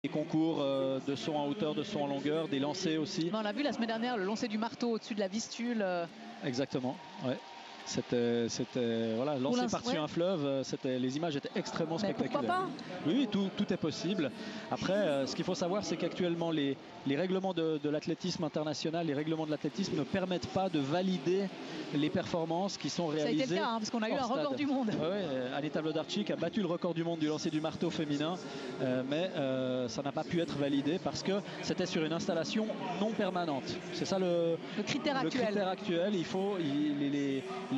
Des concours de saut en hauteur, de saut en longueur, des lancers aussi. On l'a vu la semaine dernière, le lancer du marteau au-dessus de la Vistule. Exactement, ouais. C'était voilà, lancer par-dessus un fleuve, les images étaient extrêmement spectaculaires. Pourquoi pas? Oui, tout est possible. Après, ce qu'il faut savoir, c'est qu'actuellement, les règlements de l'athlétisme international, les règlements de l'athlétisme ne permettent pas de valider les performances qui sont réalisées. Ça a été le cas, hein, parce qu'on a eu un record du monde. Ouais, Anita Wlodarczyk a battu le record du monde du lancer du marteau féminin, mais ça n'a pas pu être validé parce que c'était sur une installation non permanente. C'est ça le critère actuel. Le critère actuel, il faut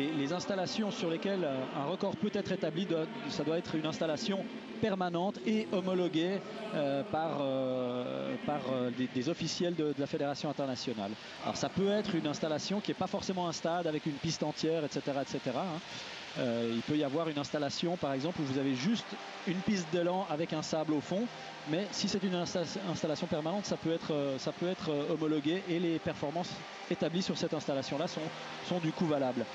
les installations sur lesquelles un record peut être établi, ça doit être une installation permanente et homologuée par des officiels de la Fédération internationale. Alors ça peut être une installation qui n'est pas forcément un stade avec une piste entière, etc. etc. Il peut y avoir une installation, par exemple, où vous avez juste une piste d'élan avec un sable au fond, mais si c'est une installation permanente, ça peut être homologué et les performances établies sur cette installation-là sont du coup valables.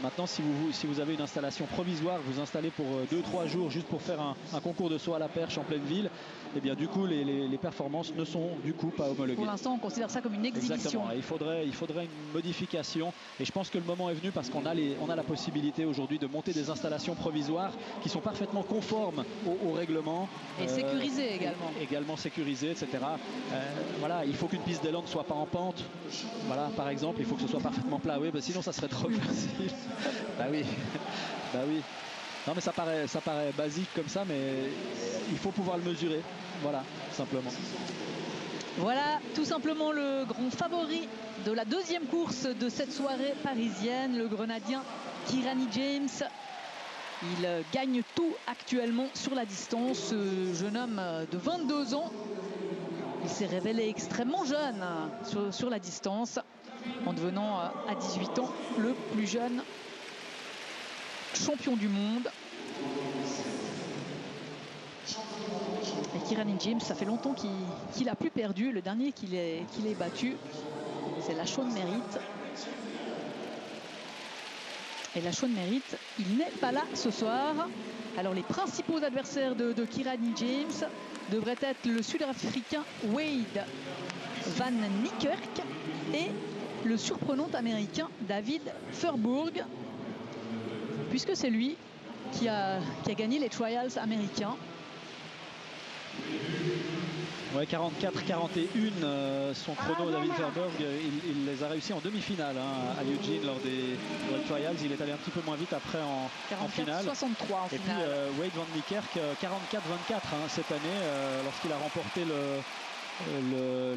Maintenant, si vous avez une installation provisoire, vous installez pour 2-3 jours juste pour faire un concours de saut à la perche en pleine ville, et bien du coup les performances ne sont du coup pas homologuées. Pour l'instant, on considère ça comme une exhibition. Exactement. Il faudrait une modification, et je pense que le moment est venu parce qu'on a la possibilité aujourd'hui de monter des installations provisoires qui sont parfaitement conformes au règlement. Et sécurisées également. Également sécurisées, etc. Voilà, il faut qu'une piste d'élan ne soit pas en pente. Voilà, par exemple, il faut que ce soit parfaitement plat. Oui, bah sinon ça serait trop facile. Bah oui. Non mais ça paraît basique comme ça, mais il faut pouvoir le mesurer. Voilà, simplement. Voilà tout simplement le grand favori de la deuxième course de cette soirée parisienne, le Grenadien Kirani James. Il gagne tout actuellement sur la distance. Ce jeune homme de 22 ans, il s'est révélé extrêmement jeune sur la distance, en devenant à 18 ans le plus jeune champion du monde. Et Kirani James, ça fait longtemps qu'il a plus perdu. Le dernier qu'il ait battu, c'est Lashon Merritt. Et Lashon Merritt, il n'est pas là ce soir. Alors les principaux adversaires de Kirani James devraient être le Sud-Africain Wade Van Niekerk et le surprenant américain David Furburg, puisque c'est lui qui a gagné les trials américains. Ouais, 44-41, son chrono, David Furburg, il les a réussi en demi-finale à Eugene lors des World Trials. Il est allé un petit peu moins vite après en finale. 63 en finale. Et puis Wade Van Niekerk, 44-24 cette année, lorsqu'il a remporté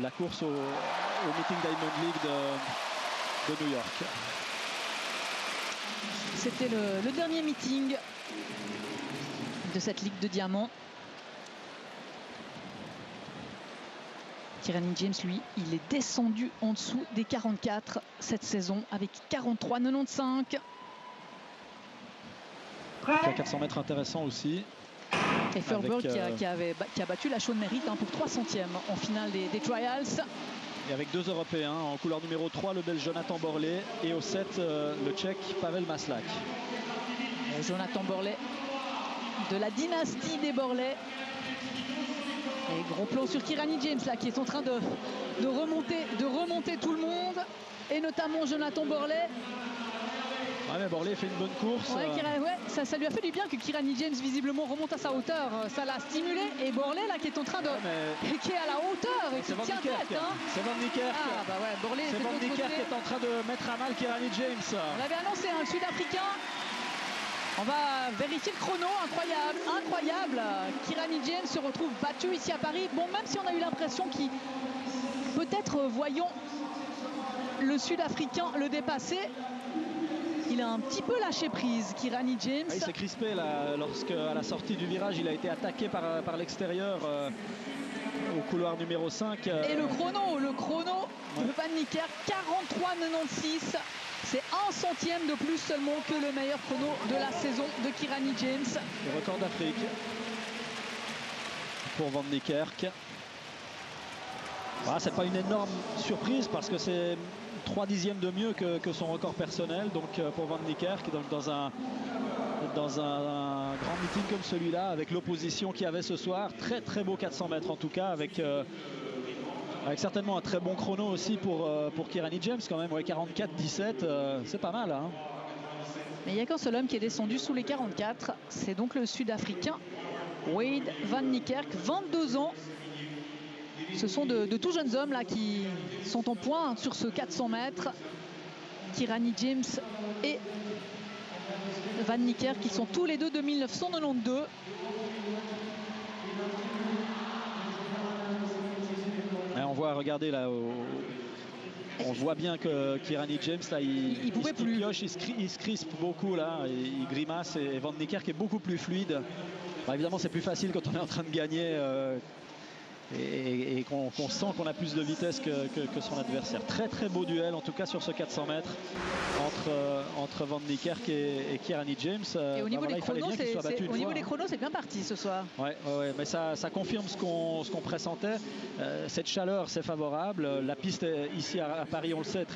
la course au Meeting Diamond League de New York. C'était le dernier meeting de cette Ligue de Diamants. Kirani James, lui, il est descendu en dessous des 44 cette saison avec 43,95. Puis à 400 mètres intéressant aussi. Et Furburg qui a battu Lashon Merritt pour 3 centièmes en finale des trials. Et avec 2 Européens, en couleur numéro 3, le Belge Jonathan Borlée, et au 7, le Tchèque Pavel Maslak. Et Jonathan Borlée, de la dynastie des Borlée. Et gros plan sur Kirani James là, qui est en train de remonter tout le monde, et notamment Jonathan Borlée. Ouais, mais Borlée fait une bonne course. Ouais, ça lui a fait du bien que Kirani James visiblement remonte à sa hauteur. Ça l'a stimulé, et Borlée là qui est en train qui est à la hauteur et qui tient tête. C'est Van Niekerk. Ah bah ouais, Borlée, c'est Van Niekerk qui est en train de mettre à mal Kirani James. On l'avait annoncé, le Sud-Africain. On va vérifier le chrono, incroyable. Kirani James se retrouve battu ici à Paris. Bon, même si on a eu l'impression qu'il, peut-être voyant le Sud-Africain le dépasser, il a un petit peu lâché prise, Kirani James. Il s'est crispé là, lorsqu'à la sortie du virage, il a été attaqué par l'extérieur au couloir numéro 5. Et le chrono de Van Niekerk, 43,96. C'est 1 centième de plus seulement que le meilleur chrono de la saison de Kirani James. Le record d'Afrique pour Van Niekerk. Voilà, c'est pas une énorme surprise parce que c'est 3 dixièmes de mieux que son record personnel. Donc pour Van Niekerk, dans dans un grand meeting comme celui-là, avec l'opposition qu'il y avait ce soir. Très très beau 400 mètres en tout cas, avec certainement un très bon chrono aussi pour Kirani James quand même. Ouais, 44-17, c'est pas mal. Hein. Mais il n'y a qu'un seul homme qui est descendu sous les 44. C'est donc le Sud-Africain Wade van Niekerk, 22 ans. Ce sont de tout jeunes hommes là qui sont en point sur ce 400 mètres. Kirani James et Van Niekerk qui sont tous les deux de 1992. Et on voit, regardez là, on voit bien que Kirani James là, il pouvait plus. Pioche, il se crispe beaucoup là, il grimace, et Van Niekerk est beaucoup plus fluide. Bah, évidemment c'est plus facile quand on est en train de gagner et qu'on sent qu'on a plus de vitesse que son adversaire. Très très beau duel en tout cas sur ce 400 mètres entre Van Niekerk et Kirani James. Et au niveau des chronos, c'est bien parti ce soir. Ouais, mais ça confirme ce qu'on pressentait. Cette chaleur, c'est favorable. La piste ici à Paris, on le sait, est très